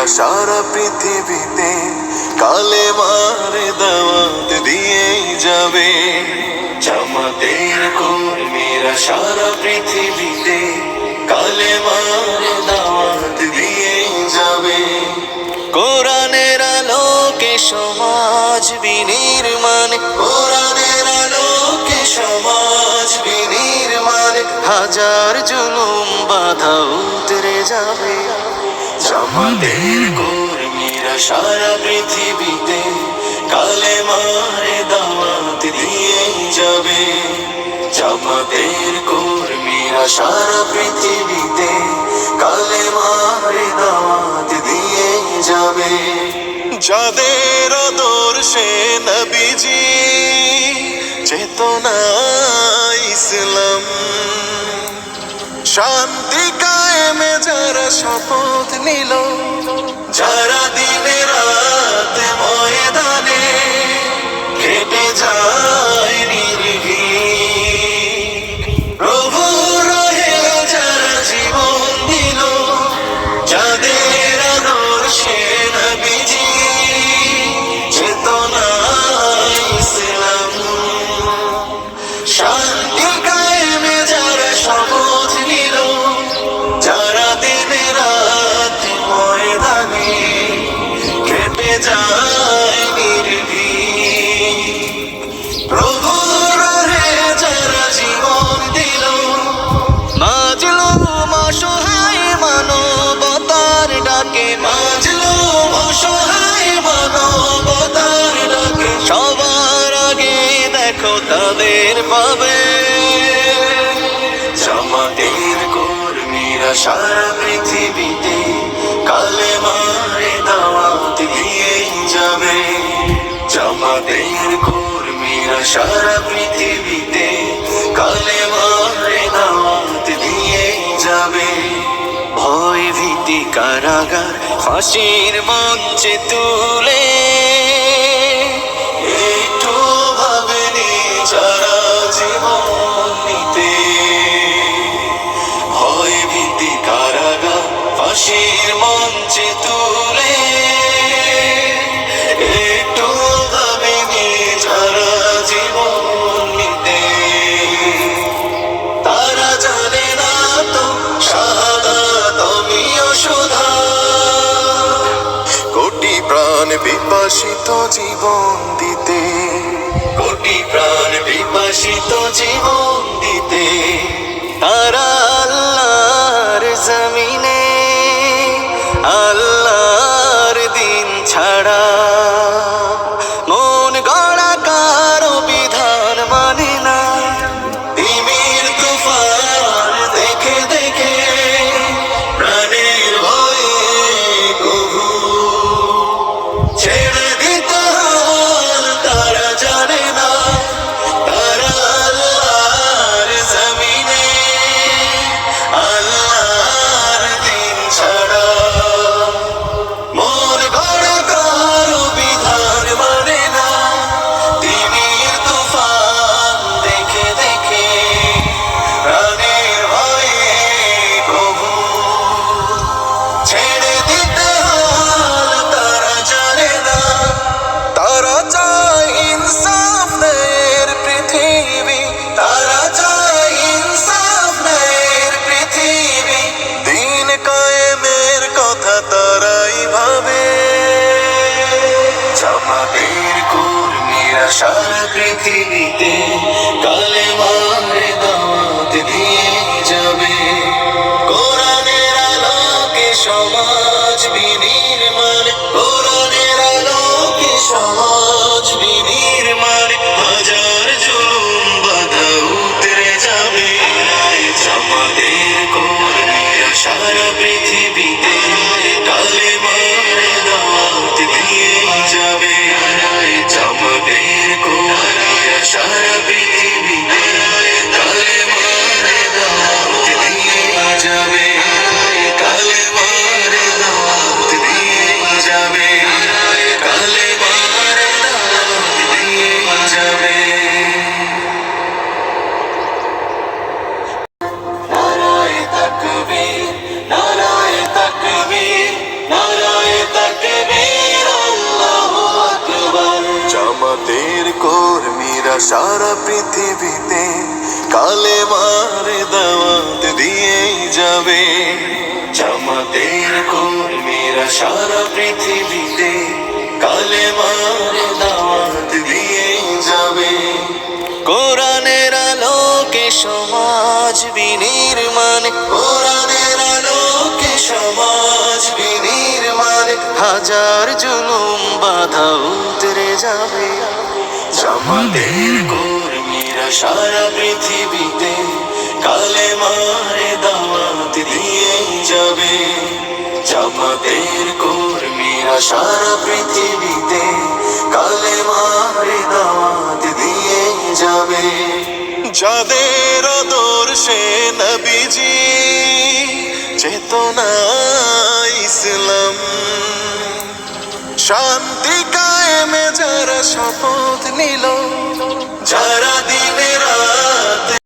সারা পৃথিবীতে কালেমার দাওয়াত দিয়েই যাবে। জামাতের কর্মীরা সারা পৃথিবীতে কালেমার দাওয়াত দিয়েই যাবে। কোরআনের আলোকে সমাজ বিনির্মাণ, কোরআনের আলোকে সমাজ বিনির্মাণ, হাজার জুলুম বাধা উতরে যাবে। জামাতের কর্মীরা সারা পৃথিবীতে কালেমার দাওয়াত দিয়েই যাবে। জামাতের কর্মীরা সারা পৃথিবীতে কালেমার দাওয়াত দিয়েই যাবে। যাদের আদর্শে নবীজি চেতনা ইসলাম, শান্তি কায়েমে যারা শপথ নিল, যারা দিনে রাত ময়দানে কেটে যায় নির্ভীক, প্রভু রহে যারা জীবন দিল, যাদের আদর্শে নবীজি চেতনা ইসলাম, শান্তি কায়েমে যারা শপথ নিল, যারা দিনে রাত ময়দানে কেটে যায় নির্ভীক, প্রভুর রহে যারা জীবন দিল, মাজলুম অসহায় মানবতার ডাকে, মাজলুম অসহায় মানবতার ডাকে, সবার আগে দেখো তাদের পাবে। জামাতের কর্মীরা সারা পৃথিবীতে কালেমার দাওয়াত দিয়েই যাবে। জামাতের কর্মীরা সারা পৃথিবীতে কালেমার দাওয়াত দিয়েই যাবে। ভয় ভীতি কারাগার ফাঁসির মঞ্চে তুলে একটু ভাবেনি যারা জীবন নিতে। ভয় ভীতি কারাগার ফাঁসির মঞ্চে তুলে একটু ভাবেনি যারা জীবন নিতে। তারা জানে না তো শাহাদাত আমিও সুধা, কোটি প্রাণ বিপাসিত জীবন দিতে, কোটি প্রাণ বিপাসিত জীবন দিতে। তারা আল্লাহর জমিনে আল্লাহর দিন ছাড়া মন গড়া কারো বিধান মানে না। তিমির তুফান দেখে দেখে প্রাণের ভয়ে কভু ছেড়ে দিতে হাল তারা জানে না। তারা আল্লাহর জমিনে আল্লাহর দিন ছাড়া মন গড়া কারো বিধান মানে না। তিমির তুফান দেখে দেখে প্রাণের ভয়ে কভু ছেড়ে দিতে হাল তারা জানে না। তারা চায় ইনসাফ ন্যায়ের পৃথিবী, তারা চায় ইনসাফ ন্যায়ের পৃথিবী, দিন কায়েমের কথা তারাই ভাবে। জামাতের কর্মীরা সারা পৃথিবীতে কালেমার দাওয়াত দিয়ে যাবে। কোরআনের আলোকে সমাজ বিনির্মাণ, কোরআনের আলোকে সমাজ বিনির্মাণ, হাজার জুলুম বাধা উতরে যাবে। জামাতের কর্মীরা সারা পৃথিবীতে কালেমার দাওয়াত দিয়ে যাবে। জামাতের কর্মীরা সারা জামাতের কর্মীরা সারা পৃথিবীতে কালেমার দাওয়াত দিয়ে যাবে। জামাতের কর্মীরা সারা পৃথিবীতে কালেমার দাওয়াত দিয়ে যাবে। কোরআনের আলোকে সমাজ বিনির্মাণ, কোরআনের আলোকে সমাজ বিনির্মাণ, হাজার জুলুম বাধা উতরে যাবে। জামাতের কর্মীরা সারা পৃথিবীতে কালেমার দাওয়াত দিয়ে যাবে। জামাতের কর্মীরা সারা পৃথিবীতে কালেমার দাওয়াত দিয়ে যাবে। যাদের আদর্শে নবীজি চেতনা ইসলাম, শান্তি কায়েমে যারা শপথ নিল, যারা